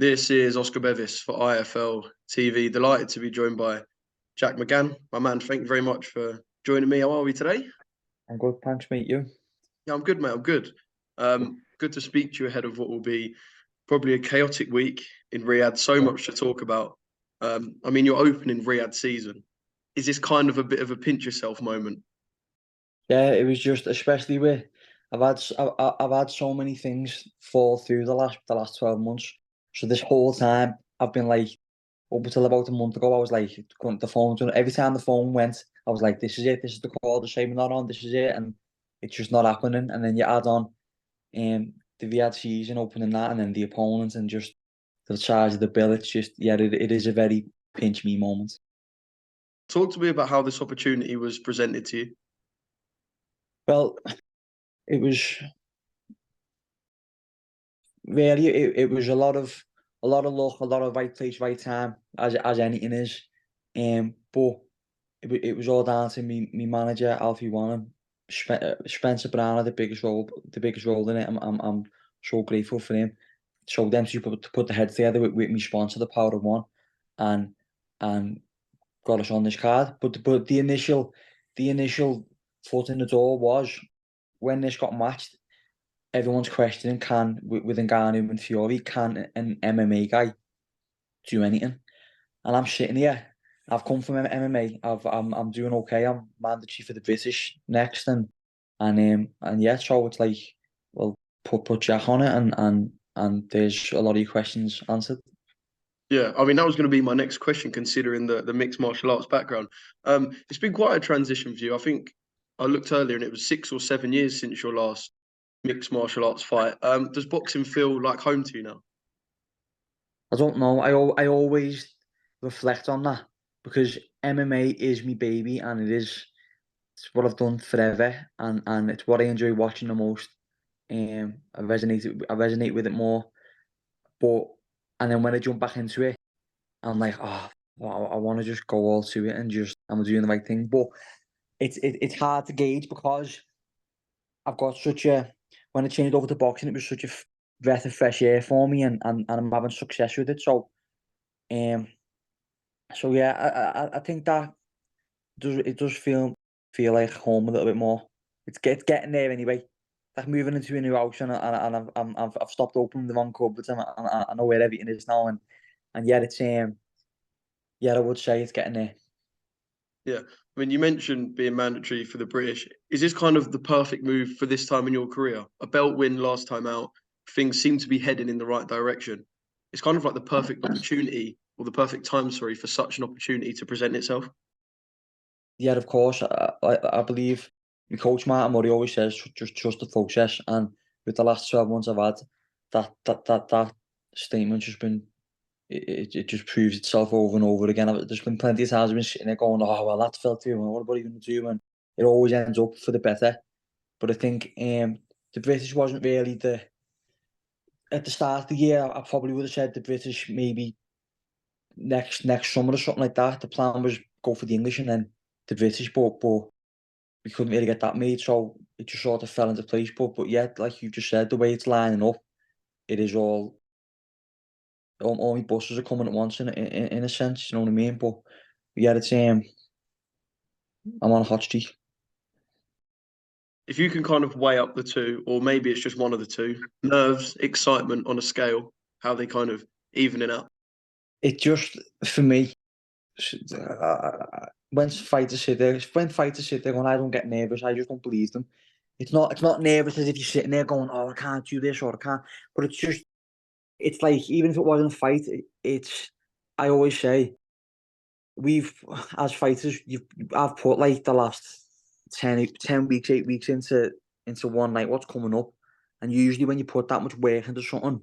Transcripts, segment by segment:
This is Oscar Bevis for IFL TV. Delighted to be joined by Jack Mcgann. My man, thank you very much for joining me. How are we today? I'm good, thanks, mate. You? Yeah, I'm good, mate. I'm good. Good to speak to you ahead of what will be probably a chaotic week in Riyadh. So much to talk about. You're opening Riyadh season. Is this kind of a bit of a pinch yourself moment? Yeah, it was just especially with I've had so many things fall through the last 12 months. So this whole time I've been like, up until about a month ago, I was like, the phone. Every time the phone went, I was like, this is it. This is the call. The shame not on. This is it, and it's just not happening. And then you add on, the Riyadh season opening that, and then the opponents, and just the size of the bill. It's just it is a very pinch me moment. Talk to me about how this opportunity was presented to you. Well, it was really it was a lot of luck, a lot of right place, right time, as anything is. But it was all down to me manager Alfie Wanham, Spencer Brown had the biggest role in it. I'm so grateful for him. So them two to put the head together with me sponsor, the Power of One, and and got us on this card. But the initial foot in the door was when this got matched. Everyone's questioning, can with Ngannou and Fury, can an MMA guy do anything? And I'm sitting here. I've come from MMA. I'm doing okay. I'm mandatory for the British next, and yeah. So it's like, well, put Jack on it, and there's a lot of your questions answered. Yeah, that was going to be my next question, considering the mixed martial arts background. It's been quite a transition for you. I think I looked earlier, and it was 6 or 7 years since your last mixed martial arts fight. Does boxing feel like home to you now? I don't know. I always reflect on that because MMA is my baby, and it's what I've done forever, and it's what I enjoy watching the most. I resonate with it more. But and then when I jump back into it, I'm like, oh, well, I want to just go all to it and just I'm doing the right thing. But it's hard to gauge because I've got such a when I changed over to boxing, it was such a breath of fresh air for me, and I'm having success with it. Um, so yeah, I think that it does feel like home a little bit more. It's getting there anyway. Like moving into a new house, and I've stopped opening the wrong cupboards, and I know where everything is now, and yeah, it's yeah, I would say it's getting there. Yeah, you mentioned being mandatory for the British. Is this kind of the perfect move for this time in your career? A belt win last time out, things seem to be heading in the right direction. It's kind of like the perfect opportunity, or the perfect time, sorry, for such an opportunity to present itself. Yeah, of course. I believe my coach Martin Murray always says just trust the process, and with the last 12 months I've had, that statement just been it just proves itself over and over again. There's been plenty of times I've been sitting there going, oh well, that fell through, and what are you going to do? And it always ends up for the better. But I think the British wasn't really the at the start of the year. I probably would have said the British maybe next summer or something like that. The plan was go for the English and then the British, but we couldn't really get that made, so it just sort of fell into place. But yeah, like you just said, the way it's lining up, it is all my buses are coming at once in a sense, you know what I mean? But yeah, it's I'm on a hot streak. If you can kind of weigh up the two, or maybe it's just one of the two, nerves, excitement on a scale, how they kind of even it out. It just for me, when fighters sit there going, I don't get nervous, I just don't believe them. It's not nervous as if you're sitting there going, oh, I can't do this or I can't. But it's like even if it wasn't a fight, it's I always say we've as fighters, I've put like the last 10 weeks, 8 weeks into one night. What's coming up? And usually when you put that much work into something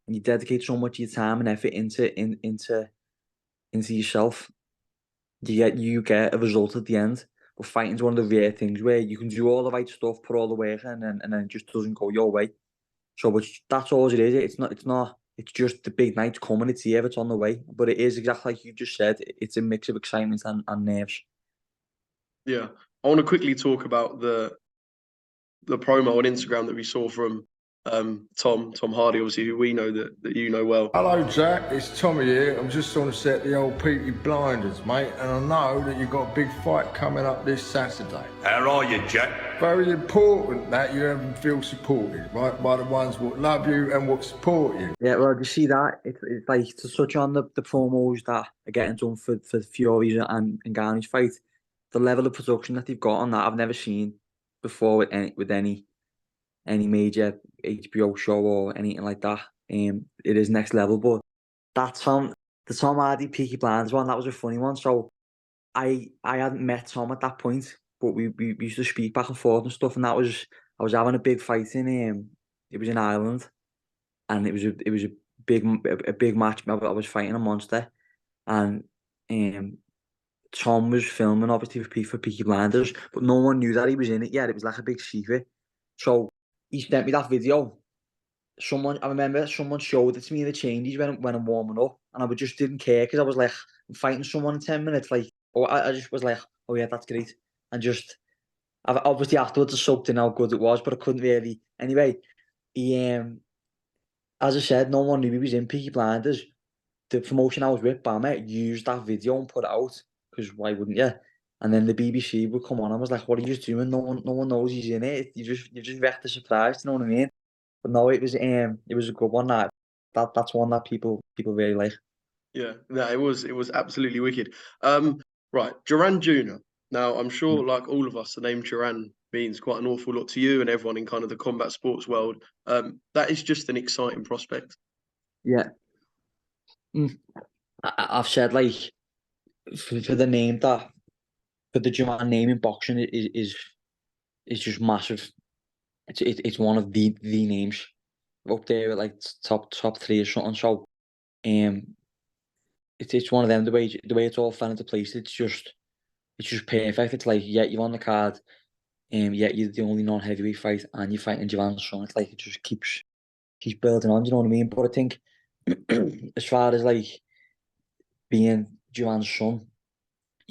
and you dedicate so much of your time and effort into yourself, you get a result at the end. But fighting's one of the rare things where you can do all the right stuff, put all the work in, and then it just doesn't go your way. So that's all it is. It's not. It's just the big night's coming. It's here. It's on the way. But it is exactly like you just said. It's a mix of excitement and nerves. Yeah, I want to quickly talk about the promo on Instagram that we saw from Tom Hardy, obviously, who we know that you know well. Hello, Jack. It's Tommy here. I'm just on the set of the old Peaky Blinders, mate, and I know that you've got a big fight coming up this Saturday. How are you, Jack? Very important that you have feel supported, right, by the ones what love you and what support you. Yeah, well, you see that it's like to touch on the promos that are getting done for Fury's and Ngannou's fight. The level of production that they've got on that I've never seen before with any major HBO show or anything like that. It is next level. But that the Tom Hardy Peaky Blinders one, that was a funny one. So I hadn't met Tom at that point, but we used to speak back and forth and stuff. And I was having a big fight in it was in Ireland, and it was a big match. I was fighting a monster, and Tom was filming obviously for Peaky Blinders, but no one knew that he was in it yet. It was like a big secret. So he sent me that video. I remember someone showed it to me in the changes when I'm warming up, and I just didn't care because I was like, I'm fighting someone in 10 minutes. Like, I just was like, oh yeah, that's great. And just, obviously afterwards I soaked in how good it was, but I couldn't really. Anyway, he, as I said, no one knew he was in Peaky Blinders. The promotion I was with, Bama, used that video and put it out, because why wouldn't you? And then the BBC would come on. I was like, "What are you doing? No one knows he's in it. You just wrecked the surprise." You know what I mean? But no, it was a good one. That's one that people really like. Yeah, no, it was absolutely wicked. Right, Duran Jr. Now, I'm sure, like all of us, the name Duran means quite an awful lot to you and everyone in kind of the combat sports world. That is just an exciting prospect. Yeah, I've said, like, for the name that for the Duran name in boxing is just massive. It's one of the names up there, like top three or something. So, it's one of them. The way it's all fell into place, it's just perfect. It's like, yeah, you're on the card, yeah, you're the only non-heavyweight fight, and you're fighting Duran's son. It's like it just keeps building on. Do you know what I mean? But I think as far as like being Duran's son,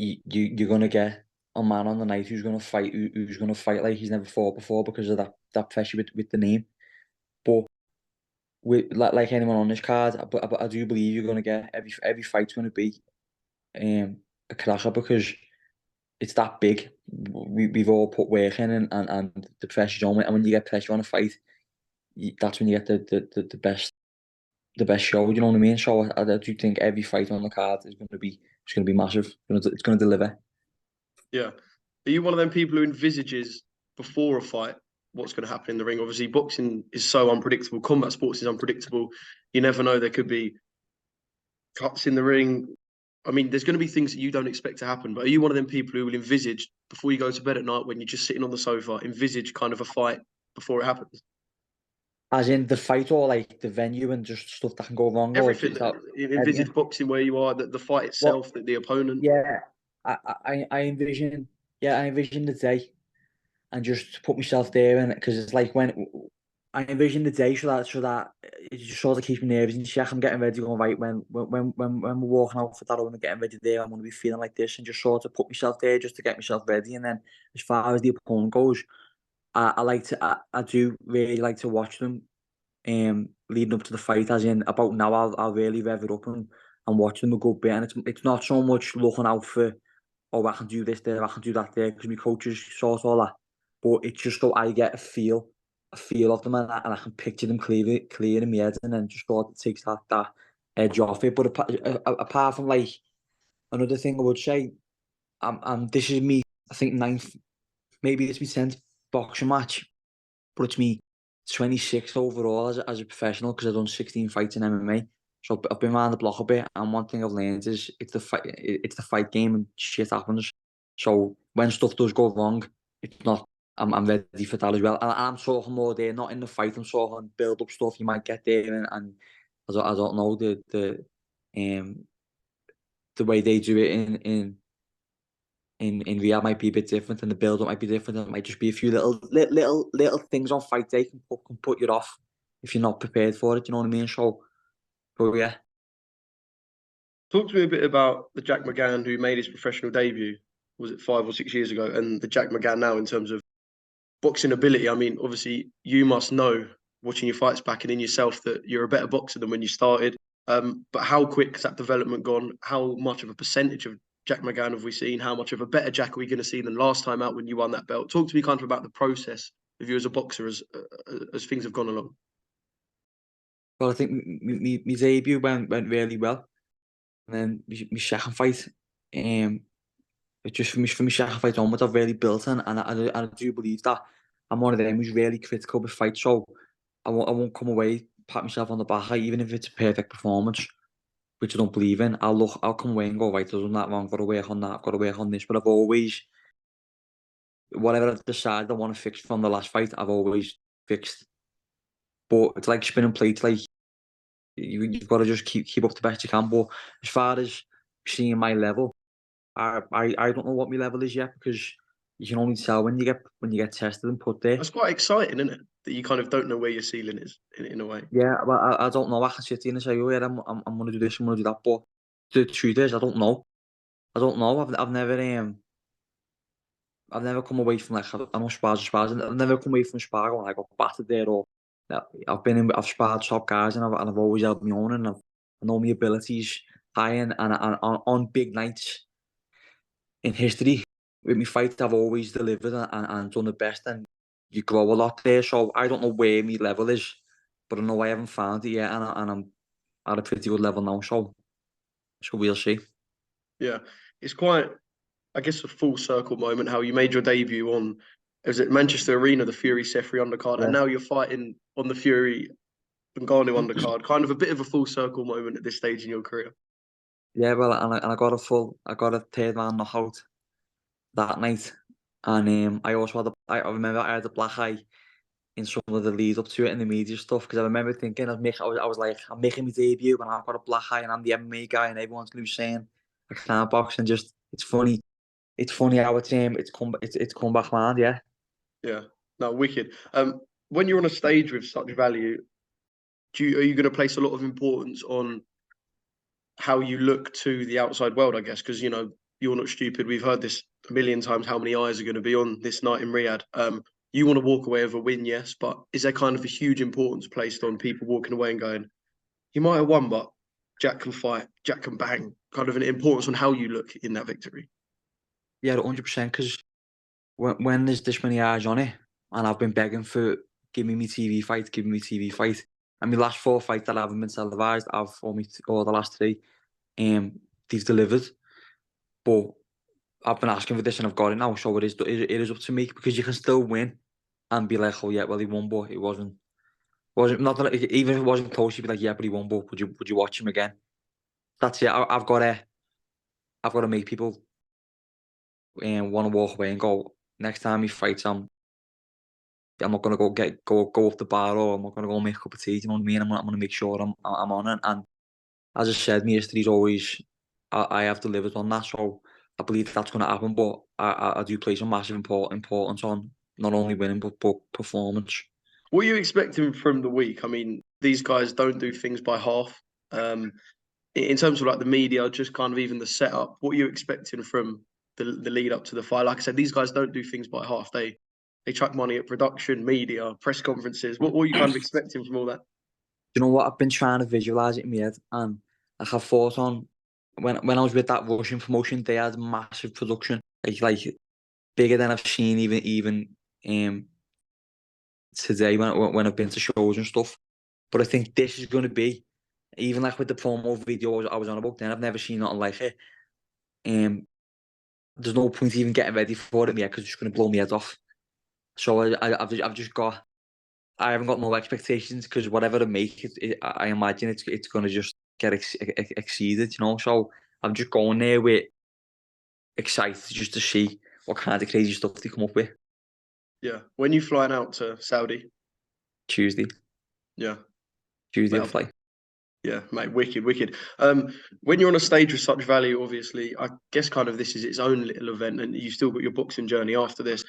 you're gonna get a man on the night who's gonna fight like he's never fought before because of that pressure with the name. But with like anyone on this card, but I do believe you're gonna get every fight's gonna be a cracker because it's that big. We've all put work in, and the pressure's on. And when you get pressure on a fight, that's when you get the best show. You know what I mean? So I do think every fight on the card is going to be massive. It's going to deliver. Yeah. Are you one of them people who envisages before a fight what's going to happen in the ring? Obviously, boxing is so unpredictable. Combat sports is unpredictable. You never know. There could be cuts in the ring. I mean, there's going to be things that you don't expect to happen. But are you one of them people who will envisage before you go to bed at night when you're just sitting on the sofa, envisage kind of a fight before it happens? As in the fight, or like the venue and just stuff that can go wrong, or Everything. just Envisage boxing where you are, the fight Well, itself, the opponent. yeah, I envision, I envision the day and just put myself there, and because it's like when I envision the day, so that it just sort of keeps me nervous and check. I'm getting ready, going right when we're walking out for that, I'm getting ready there. I'm going to be feeling like this, and just sort of put myself there just to get myself ready. And then as far as the opponent goes, I do really like to watch them leading up to the fight. As in, about now, I'll really rev it up and watch them a good bit. And it's not so much looking out for, oh, I can do this there, I can do that there, because my coaches sort all that. But it's just so I get a feel of them, and I can picture them clear in my head, and then just sort of takes that edge off it. But apart from, like, another thing I would say, this is me, I think, ninth, maybe it's my 10th boxing match, but it's me 26th overall as a professional, because I've done 16 fights in MMA. So I've been around the block a bit, and one thing I've learned is it's the fight game, and shit happens. So when stuff does go wrong, it's not. I'm ready for that as well. And I'm talking more there, not in the fight. I'm talking build up stuff you might get there, and I don't know the way they do it in Riyadh might be a bit different, and the build up might be different. And it might just be a few little things on fight day can put you off if you're not prepared for it. You know what I mean? So, but yeah. Talk to me a bit about the Jack Mcgann who made his professional debut. Was it 5 or 6 years ago? And the Jack Mcgann now in terms of boxing ability. I mean, obviously, you must know watching your fights back and in yourself that you're a better boxer than when you started. But how quick has that development gone? How much of a percentage of Jack Mcgann have we seen? How much of a better Jack are we going to see than last time out when you won that belt? Talk to me kind of about the process of you as a boxer as things have gone along. Well, I think my debut went really well, and then my second fight, it just from my second fight onwards, I've really built and I do believe that I'm one of them who's really critical with fights, so I won't come away, pat myself on the back, even if it's a perfect performance, which I don't believe in. I'll come away and go, right, I've done that wrong, I've got to work on that, I've got to work on this, but I've always, whatever I've decided I want to fix from the last fight, I've always fixed. But it's like spinning plates, like you've got to just keep up the best you can. But as far as seeing my level, I don't know what my level is yet, because you can only tell when you get tested and put there. That's quite exciting, isn't it? That you kind of don't know where your ceiling is in a way. Yeah, but I don't know. I can sit here and say, oh yeah, I'm gonna do this, I'm gonna do that. But the truth is, I don't know. I've never come away from, like, I know spars. I've never come away from sparring when I got battered there, or I've sparred top guys, and I've always held my own, and I know my abilities high, and on big nights in history with my fight, I've always delivered and done the best, and you grow a lot there. So I don't know where my level is, but I know I haven't found it yet, and I'm at a pretty good level now. So we'll see. Yeah, it's quite, I guess, a full circle moment how you made your debut on, was it Manchester Arena, the Fury Sefri undercard, and Yeah. now you're fighting on the Fury Ngannou undercard. Kind of a bit of a full circle moment at this stage in your career. Yeah, well, and I got a third round knockout that night, and I also I remember I had a black eye in some of the lead up to it in the media stuff, because I remember thinking I was like, I'm making my debut and I've got a black eye and I'm the MMA guy, and everyone's gonna be saying I can't box, and just it's funny how it's come back round. Yeah. Yeah, no, wicked. When you're on a stage with such value, are you going to place a lot of importance on how you look to the outside world, I guess, because you're not stupid. We've heard this a million times. How many eyes are going to be on this night in Riyadh? You want to walk away with a win, yes, but is there kind of a huge importance placed on people walking away and going, "He might have won, but Jack can fight, Jack can bang"? Kind of an importance on how you look in that victory. Yeah, 100%. Because when there's this many eyes on it, and I've been begging for, give me TV fight, give me TV fight. And my last 4 fights that haven't been televised, or the last 3, they've delivered. But I've been asking for this and I've got it now, so it is up to me, because you can still win and be like, oh yeah, well he won, but it wasn't not that, even if it wasn't close, you'd be like, yeah, but he won, but would you watch him again? That's it. I've got to make people want to walk away and go, next time he fights, I'm not gonna go up the bar, or I'm not gonna go make a cup of tea. Do you know what I mean? I'm gonna make sure I'm on it. And as I said, my history's always, I have delivered on that, so I believe that's gonna happen. But I do place a massive importance on not only winning but performance. What are you expecting from the week? I mean, these guys don't do things by half. In terms of like the media, just kind of even the setup, what are you expecting from the lead up to the fight? Like I said, these guys don't do things by half. They chuck money at production, media, press conferences. What are you kind of expecting from all that? You know what? I've been trying to visualize it in my head, and I have thought on, when I was with that Russian promotion, they had massive production, like bigger than I've seen even today when I've been to shows and stuff. But I think this is going to be, even like with the promo video I was on about then, I've never seen nothing like it. There's no point even getting ready for it yet, because it's just going to blow me head off. So I've just got, I haven't got no expectations, because whatever I make, I imagine it's going to just get exceeded, So I'm just going there with excited just to see what kind of crazy stuff they come up with. Yeah. When you flying out to Saudi? Tuesday Yeah. I'll Mate, fly. yeah, mate, wicked, wicked. When you're on a stage with such value, obviously, I guess kind of this is its own little event, and you've still got your boxing journey after this.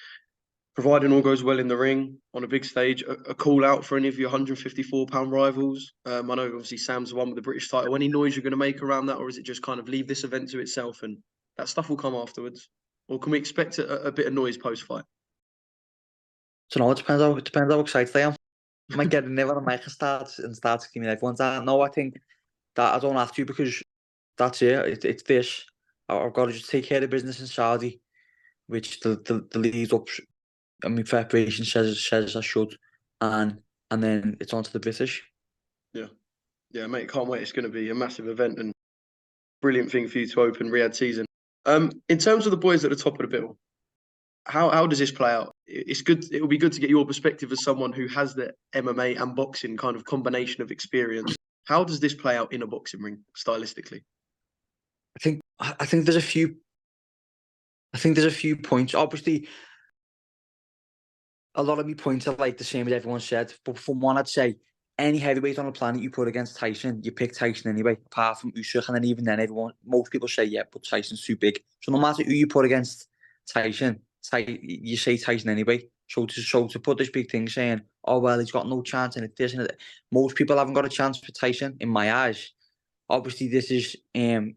Providing all goes well in the ring on a big stage, a call out for any of your 154-pound rivals. I know obviously Sam's the one with the British title. Any noise you're going to make around that, or is it just kind of leave this event to itself and that stuff will come afterwards? Or can we expect a bit of noise post fight? So no, it depends how excited I am. I might get in there when I might start giving everyone that. No, I think that I don't have to, because that's it. It's this. I've got to just take care of business in Saudi, which the lead up. I mean, preparation says I should, and then it's on to the British. Yeah, mate, can't wait. It's going to be a massive event and brilliant thing for you to open Riyadh season. In terms of the boys at the top of the bill, how does this play out? It's good. It will be good to get your perspective as someone who has the MMA and boxing kind of combination of experience. How does this play out in a boxing ring stylistically? I think there's a few. I think there's a few points. Obviously, a lot of me points are like the same as everyone said. But from one, I'd say any heavyweight on the planet you put against Tyson, you pick Tyson anyway, apart from Usyk. And then even then, most people say, yeah, but Tyson's too big. So no matter who you put against Tyson, you say Tyson anyway. So to put this big thing saying, oh, well, he's got no chance and it isn't. Most people haven't got a chance for Tyson, in my eyes. Obviously, this is on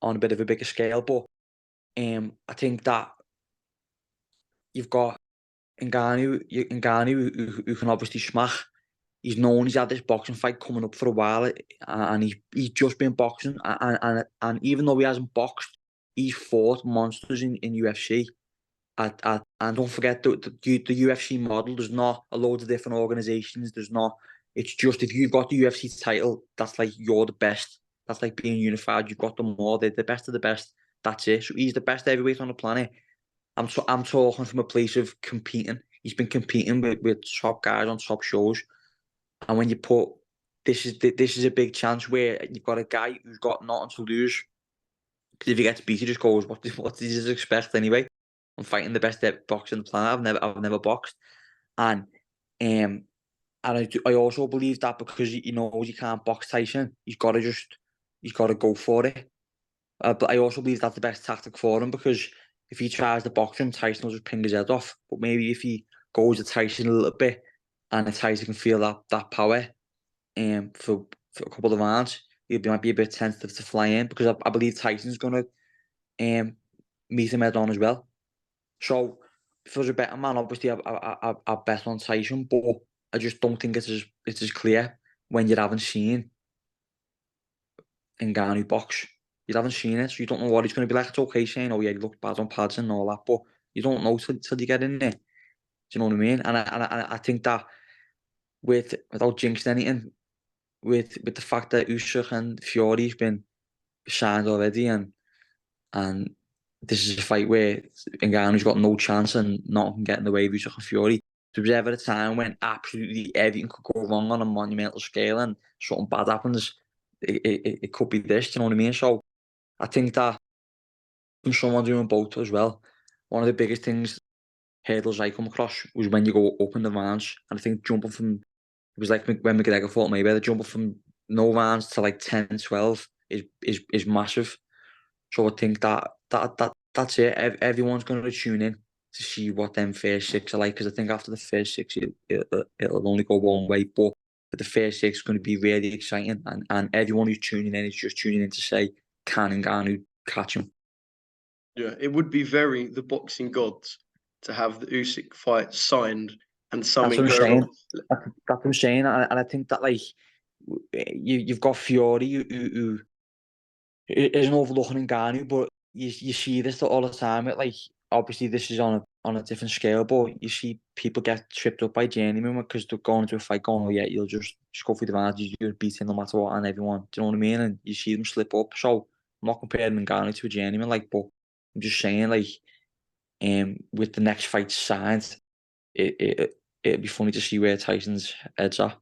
a bit of a bigger scale, but I think that you've got Ngannou who can obviously smack. He's known he's had this boxing fight coming up for a while, and he's just been boxing, and even though he hasn't boxed, he's fought monsters in UFC. And don't forget the UFC model. There's not a load of different organizations. There's not. It's just if you've got the UFC title, that's like you're the best. That's like being unified. You've got them all. They're the best of the best. That's it. So he's the best heavyweight on the planet. I'm talking from a place of competing. He's been competing with top guys on top shows. And when you put this is a big chance where you've got a guy who's got nothing to lose. Because if he gets beat, he just goes, what does he expect anyway? I'm fighting the best boxer on the planet. I've never boxed. And I also believe that because he knows he can't box Tyson, he's got to go for it. But I also believe that's the best tactic for him, because if he tries to box him, Tyson will just ping his head off. But maybe if he goes at Tyson a little bit, and Tyson can feel that power, for a couple of rounds, he might be a bit tentative to fly in, because I believe Tyson's gonna meet him head on as well. So if there's a better man, obviously I bet on Tyson, but I just don't think it's as clear when you haven't seen Ngannou box. You haven't seen it, so you don't know what he's going to be like. It's okay saying, oh yeah, he looked bad on pads and all that, but you don't know till you get in there. Do you know what I mean? And I think that without jinxing anything, with the fact that Usyk and Fury's been signed already, and this is a fight where Ngannou's got no chance and nothing can get in the way of Usyk and Fury. If there was ever a time when absolutely everything could go wrong on a monumental scale and something bad happens, it could be this. Do you know what I mean? So I think that from someone doing both as well, one of the biggest hurdles I come across was when you go up in the rounds. And I think jumping from, it was like when McGregor fought Mayweather, jumping from no rounds to like 10, 12 is massive. So I think that's it. Everyone's going to tune in to see what them first six are like, because I think after the first six, it'll only go one way. But the first six is going to be really exciting, and everyone who's tuning in is just tuning in to say, can Ngannou catch him? Yeah, it would be very the boxing gods to have the Usyk fight signed and something That's what I'm going saying. on. That's what I'm saying, and I think that like you've got Fury who isn't overlooking Ngannou, but you see this all the time. It like obviously this is on a different scale, but you see people get tripped up by journeyman because they're going into a fight going, oh yeah, you'll just go through the rounds, you're beating no matter what, and everyone. Do you know what I mean? And you see them slip up. So I'm not comparing Ngannou to a journeyman, like, but I'm just saying, like, with the next fight signed, it'd be funny to see where Tyson's head's at.